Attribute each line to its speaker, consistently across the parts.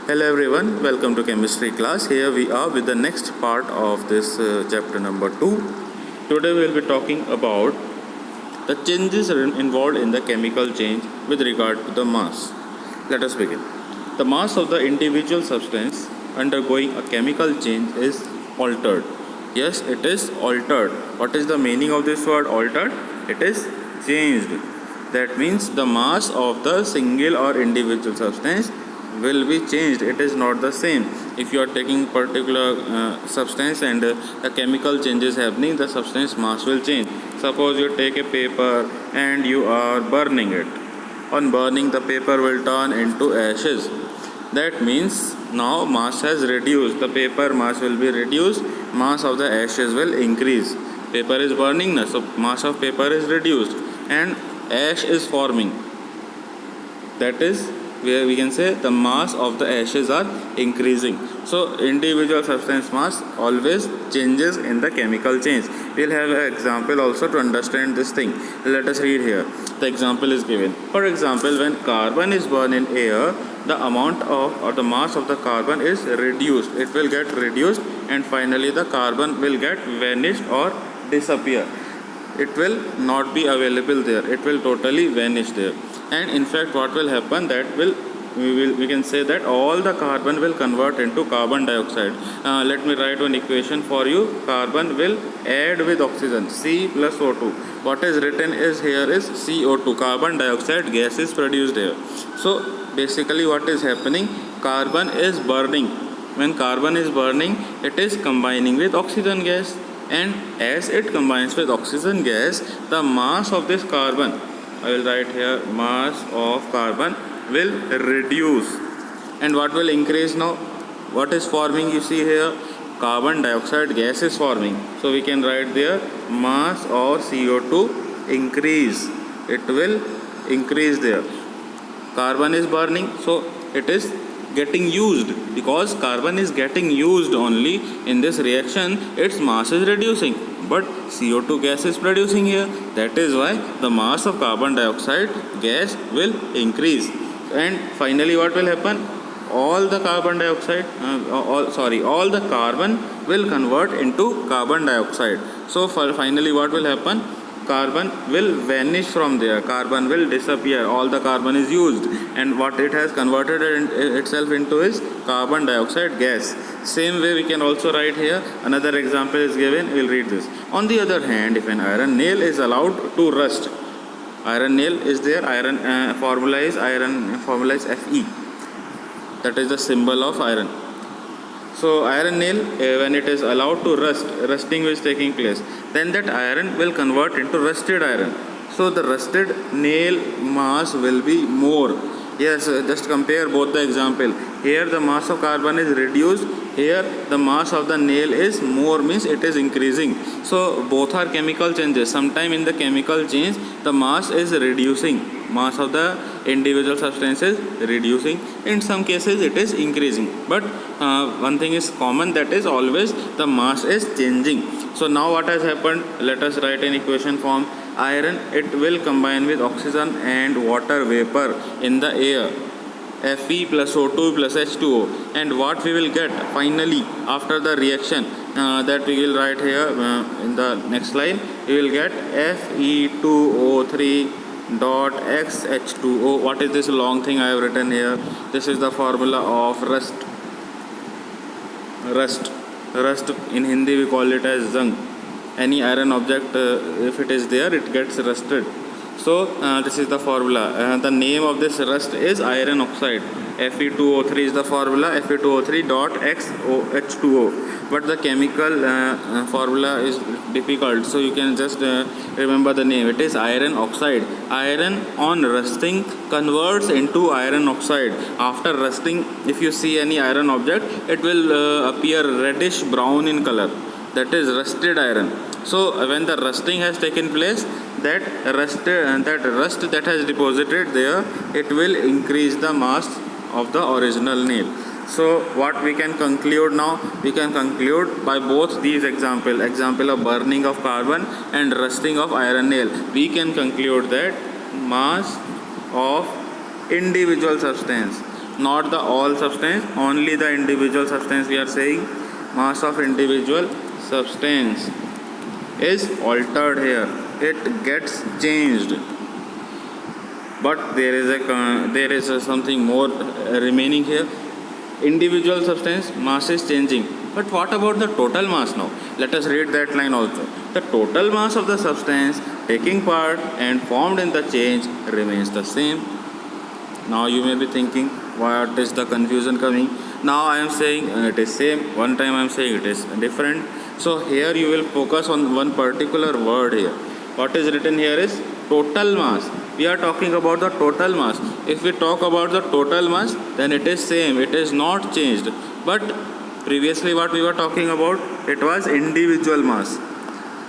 Speaker 1: Hello everyone, welcome to chemistry class. Here we are with the next part of this chapter number 2. Today we will be talking about the changes involved in the chemical change with regard to the mass. Let us begin. The mass of the individual substance undergoing a chemical change is altered. Yes, it is altered. What is the meaning of this word altered? It is changed. That means the mass of the single or individual substance will be changed. It is not the same. If you are taking particular substance and the chemical changes happening, the substance mass will change. Suppose you take a paper and you are burning it. On burning, the paper will turn into ashes. That means now mass has reduced. The paper mass will be reduced. Mass of the ashes will increase. Paper is burning now, so mass of paper is reduced and ash is forming. That is where we can say the mass of the ashes are increasing. So individual substance mass always changes in the chemical change. We'll have an example also to understand this thing. Let us read here. The example is given. For example, when carbon is burned in air, the amount of or the mass of the carbon is reduced. It will get reduced and finally the carbon will get vanished or disappear. It will not be available there. It will totally vanish there. And in fact what will happen, that we can say that all the carbon will convert into carbon dioxide. Let me write one equation for you. Carbon will add with oxygen, C plus O2. What is written is here is CO2, carbon dioxide gas is produced here. So basically what is happening, carbon is burning. When carbon is burning, it is combining with oxygen gas, and as it combines with oxygen gas, the mass of this carbon, I will write here, mass of carbon will reduce. And what will increase now? What is forming? You see here, carbon dioxide gas is forming. So we can write there, mass of CO2 increase. It will increase there. Carbon is burning, so it is getting used. Because carbon is getting used only in this reaction, its mass is reducing, but CO2 gas is producing here. That is why the mass of carbon dioxide gas will increase. And finally what will happen, all the carbon dioxide all the carbon will convert into carbon dioxide. So finally what will happen, carbon will vanish from there, carbon will disappear, all the carbon is used, and what it has converted itself into is carbon dioxide gas. Same way we can also write here, another example is given, we will read this. On the other hand, if an iron nail is allowed to rust, iron nail is there, iron formula is Fe, that is the symbol of iron. So iron nail, when it is allowed to rust, rusting is taking place, then that iron will convert into rusted iron. So the rusted nail mass will be more. Yes, just compare both the example. Here the mass of carbon is reduced, here the mass of the nail is more, means it is increasing. So both are chemical changes. Sometime in the chemical change the mass is reducing, mass of the individual substance is reducing. In some cases it is increasing, but one thing is common, that is always the mass is changing. So now what has happened, let us write an equation form. Iron, it will combine with oxygen and water vapor in the air, Fe plus O2 plus H2O, and what we will get finally after the reaction, that we will write here in the next slide. We will get Fe2O3 dot XH2O. What is this long thing I have written here? This is the formula of rust. Rust in Hindi we call it as zung. Any iron object, if it is there, it gets rusted. So this is the formula. The name of this rust is iron oxide. Fe2O3 is the formula, Fe2O3 dot XOH2O. But the chemical formula is difficult, so you can just remember the name. It is iron oxide. Iron on rusting converts into iron oxide. After rusting, if you see any iron object, it will appear reddish brown in color. That is rusted iron. So when the rusting has taken place, that rust that has deposited there, it will increase the mass of the original nail. So what we can conclude now, we can conclude by both these example of burning of carbon and rusting of iron nail, we can conclude that mass of individual substance not the all substance, only the individual substance we are saying. Mass of individual substance is altered here, it gets changed. But there is something more remaining here. Individual substance mass is changing, but what about the total mass now? Let us read that line also. The total mass of the substance taking part and formed in the change remains the same. Now you may be thinking, what is the confusion coming? Now I am saying it is same, one time I am saying it is different. So here you will focus on one particular word here. What is written here is total mass. We are talking about the total mass. If we talk about the total mass, then it is same, it is not changed. But previously what we were talking about, it was individual mass.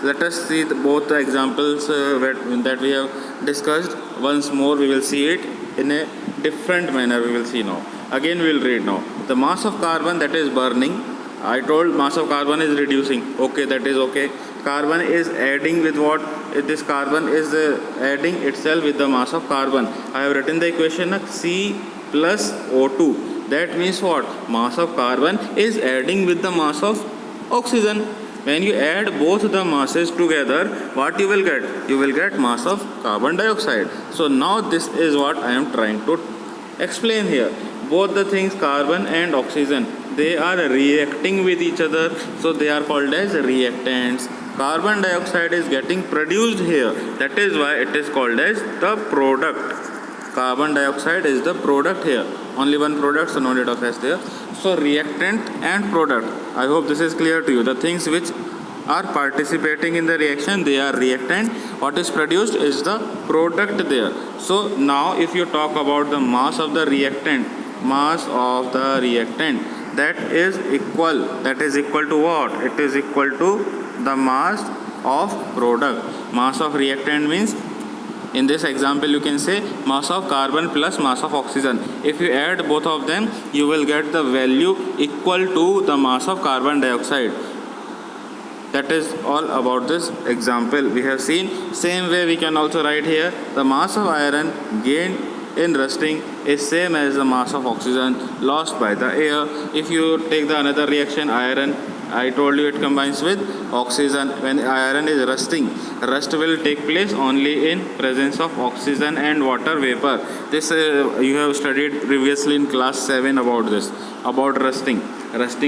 Speaker 1: Let us see both the examples that we have discussed. Once more we will see it in a different manner. We will see now. Again we will read now. The mass of carbon that is burning, I told mass of carbon is reducing. Okay, that is okay. Carbon is adding with what? This carbon is adding itself with the mass of carbon. I have written the equation C plus O2. That means what? Mass of carbon is adding with the mass of oxygen. When you add both the masses together, what you will get? You will get mass of carbon dioxide. So now this is what I am trying to explain here. Both the things, carbon and oxygen, they are reacting with each other, so they are called as reactants. Carbon dioxide is getting produced here, that is why it is called as the product. Carbon dioxide is the product here. Only one product, so no need of S there. So reactant and product. I hope this is clear to you. The things which are participating in the reaction, they are reactant. What is produced is the product there. So now if you talk about the mass of the reactant, that is equal to what? It is equal to the mass of product. Mass of reactant means, in this example you can say mass of carbon plus mass of oxygen. If you add both of them, you will get the value equal to the mass of carbon dioxide. That is all about this example we have seen. Same way we can also write here, the mass of iron gained in rusting is same as the mass of oxygen lost by the air. If you take the another reaction, iron, I told you it combines with oxygen. When iron is rusting, rust will take place only in presence of oxygen and water vapor. This you have studied previously in class 7 about this, about rusting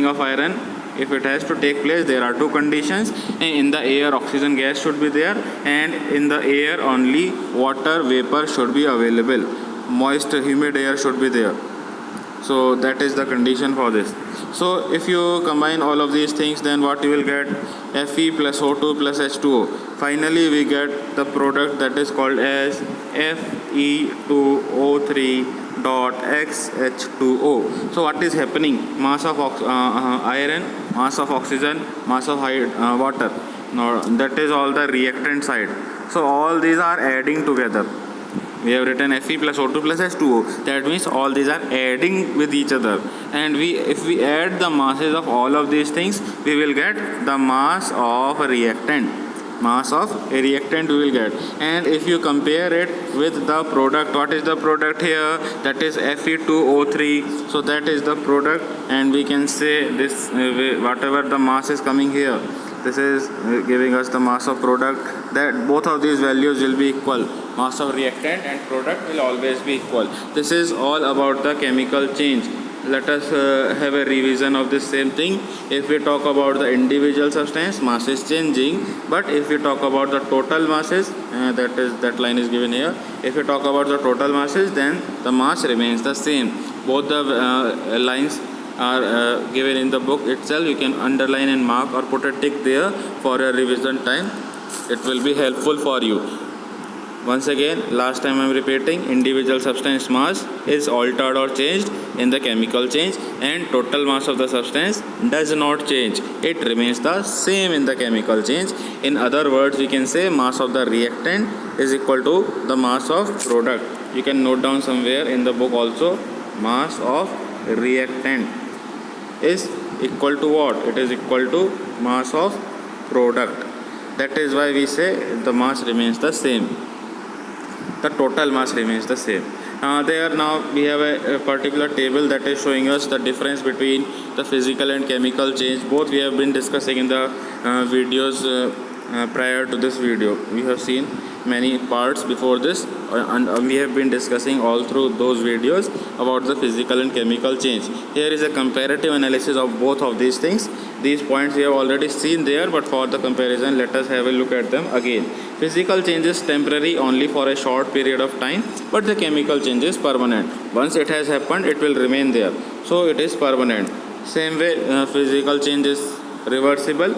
Speaker 1: of iron. If it has to take place, there are two conditions. In the air, oxygen gas should be there, and in the air only water vapor should be available. Moist, humid air should be there. So that is the condition for this. So if you combine all of these things, then what you will get? Fe plus O2 plus H2O. Finally we get the product that is called as Fe2O3 dot XH2O. So what is happening? Mass of iron, mass of oxygen, mass of water. Now that is all the reactant side. So all these are adding together. We have written Fe plus O2 plus H2O. That means all these are adding with each other. And if we add the masses of all of these things, we will get the mass of a reactant. Mass of a reactant we will get. And if you compare it with the product, what is the product here? That is Fe2O3. So that is the product, and we can say this whatever the mass is coming here, this is giving us the mass of product. That both of these values will be equal. Mass of reactant and product will always be equal. This is all about the chemical change. Let us have a revision of this same thing. If we talk about the individual substance, mass is changing. But if we talk about the total masses, that line is given here. If we talk about the total masses, then the mass remains the same. Both the lines are given in the book itself. You can underline and mark or put a tick there for a revision time. It will be helpful for you. Once again, last time I am repeating, individual substance mass is altered or changed in the chemical change, and total mass of the substance does not change. It remains the same in the chemical change. In other words, we can say mass of the reactant is equal to the mass of product. You can note down somewhere in the book also, mass of reactant is equal to what? It is equal to mass of product. That is why we say the mass remains the same. The total mass remains the same. There now we have a particular table that is showing us the difference between the physical and chemical change. Both we have been discussing in the videos prior to this video. We have seen many parts before this, and we have been discussing all through those videos about the physical and chemical change. Here is a comparative analysis of both of these things. These points we have already seen there, but for the comparison, let us have a look at them again. Physical change is temporary only for a short period of time, but the chemical change is permanent. Once it has happened, it will remain there. So it is permanent. Same way, physical change is reversible,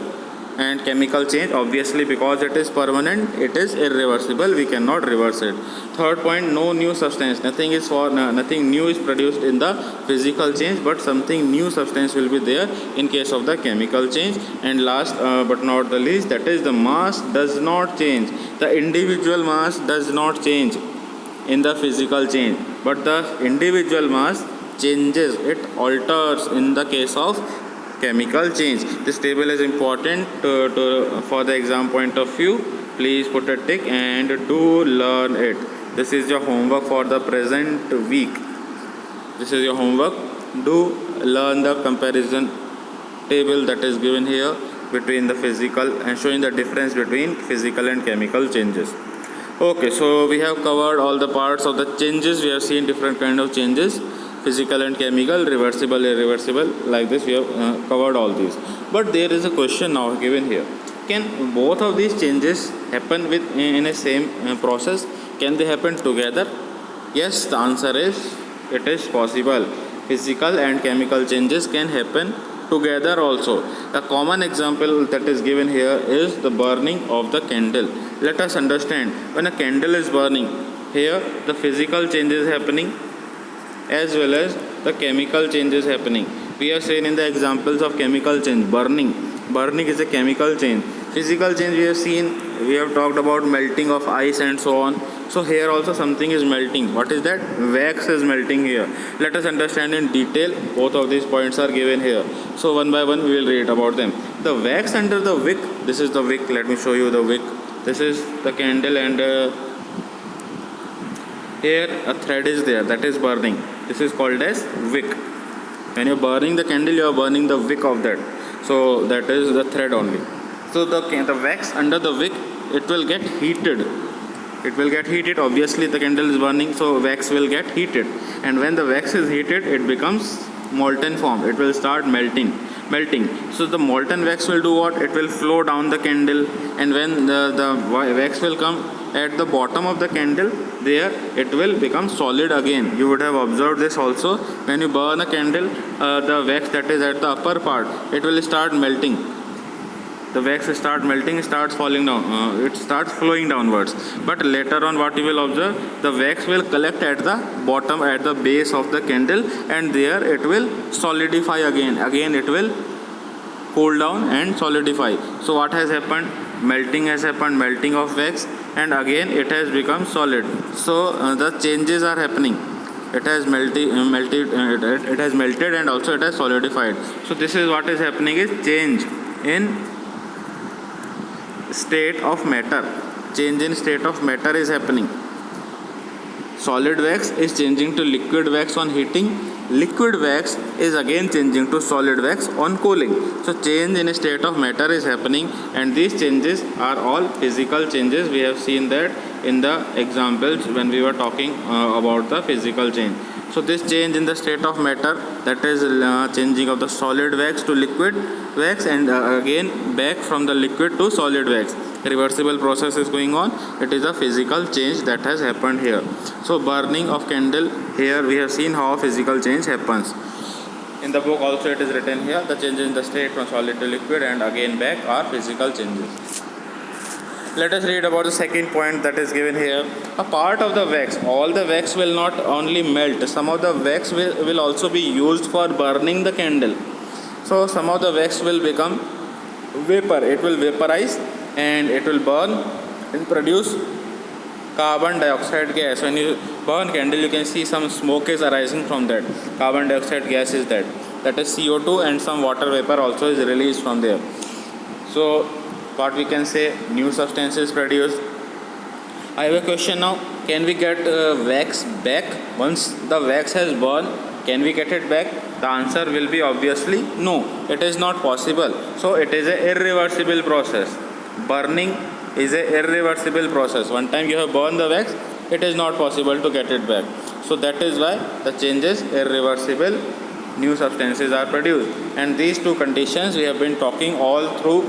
Speaker 1: and chemical change, obviously because it is permanent, it is irreversible. We cannot reverse it. Third point, no new substance. Nothing new is produced in the physical change, but something new substance will be there in case of the chemical change. And last but not the least, that is the mass does not change. The individual mass does not change in the physical change, but the individual mass changes, it alters in the case of chemical change. This table is important for the exam point of view. Please put a tick and do learn it. This is your homework for the present week. This is your homework. Do learn the comparison table that is given here between the physical and showing the difference between physical and chemical changes. Okay, so we have covered all the parts of the changes. We have seen different kind of changes, physical and chemical, reversible, irreversible. Like this we have covered all these. But there is a question now given here. Can both of these changes happen in a same process? Can they happen together? Yes, the answer is it is possible. Physical and chemical changes can happen together also. A common example that is given here is the burning of the candle. Let us understand, when a candle is burning, here the physical change is happening as well as the chemical change is happening. We have seen in the examples of chemical change, burning is a chemical change. Physical change we have seen, we have talked about melting of ice and so on. So here also something is melting. What is that? Wax is melting here. Let us understand in detail. Both of these points are given here. So one by one we will read about them. The wax under the wick, this is the wick. Let me show you the wick. This is the candle, and here a thread is there that is burning. This is called as wick. When you are burning the candle, you are burning the wick of that. So that is the thread only. So the wax under the wick, it will get heated. It will get heated. Obviously the candle is burning, so wax will get heated. And when the wax is heated, it becomes molten form. It will start melting. So the molten wax will do what? It will flow down the candle, and when the wax will come at the bottom of the candle, there it will become solid again. You would have observed this also. When you burn a candle, the wax that is at the upper part, it will start melting. The wax start melting, starts falling down, it starts flowing downwards. But later on what you will observe, the wax will collect at the bottom, at the base of the candle, and there it will solidify again. Again it will cool down and solidify. So what has happened? Melting has happened, melting of wax, and again it has become solid. So the changes are happening. It has melted, and also it has solidified. So this is what is happening, is change in state of matter. Change in state of matter is happening. Solid wax is changing to liquid wax on heating. Liquid wax is again changing to solid wax on cooling. So change in a state of matter is happening, and these changes are all physical changes. We have seen that in the examples when we were talking about the physical change. So this change in the state of matter, that is changing of the solid wax to liquid wax, and again back from the liquid to solid wax. Reversible process is going on. It is a physical change that has happened here. So burning of candle, here we have seen how physical change happens. In the book also it is written here, the changes in the state from solid to liquid and again back are physical changes. Let us read about the second point that is given here. A part of the wax, all the wax will not only melt, some of the wax will also be used for burning the candle. So some of the wax will become vapor, it will vaporize and it will burn and produce carbon dioxide gas. When you burn candle, you can see some smoke is arising from that. Carbon dioxide gas is that is CO2, and some water vapor also is released from there. So what we can say, new substances produced. I have a question now. can we get wax back? Once the wax has burned, can we get it back? The answer will be obviously no. It is not possible. So it is a irreversible process. Burning is a irreversible process. One time you have burned the wax, it is not possible to get it back. So that is why the change is irreversible. New substances are produced, and these two conditions we have been talking all through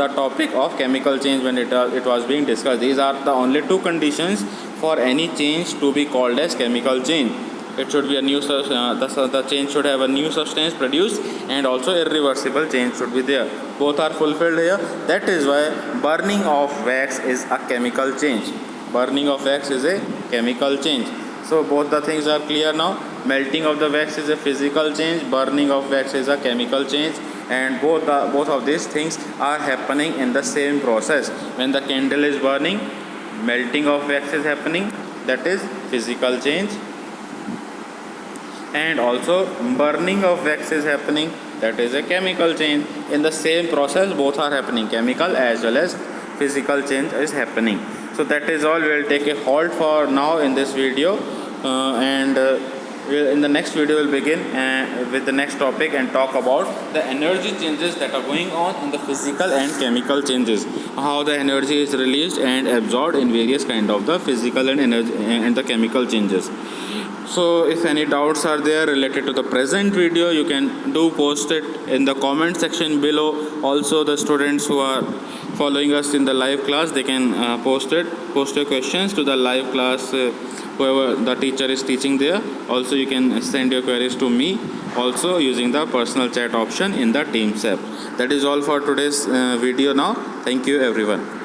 Speaker 1: the topic of chemical change when it was being discussed. These are the only two conditions for any change to be called as chemical change. It should be a new the change should have a new substance produced, and also irreversible change should be there. Both are fulfilled here. That is why burning of wax is a chemical change. Burning of wax is a chemical change. So both the things are clear now. Melting of the wax is a physical change, burning of wax is a chemical change, and both of these things are happening in the same process. When the candle is burning, melting of wax is happening, that is physical change, and also burning of wax is happening, that is a chemical change. In the same process, both are happening, chemical as well as physical change is happening. So that is all. We will take a halt for now in this video, and in the next video we'll begin with the next topic and talk about the energy changes that are going on in the physical and chemical changes, how the energy is released and absorbed in various kind of the physical and energy and the chemical changes. So if any doubts are there related to the present video, you can do post it in the comment section below. Also the students who are following us in the live class, they can post your questions to the live class, whoever the teacher is teaching there. Also you can send your queries to me also using the personal chat option in the Teams app. That is all for today's video now. Thank you everyone.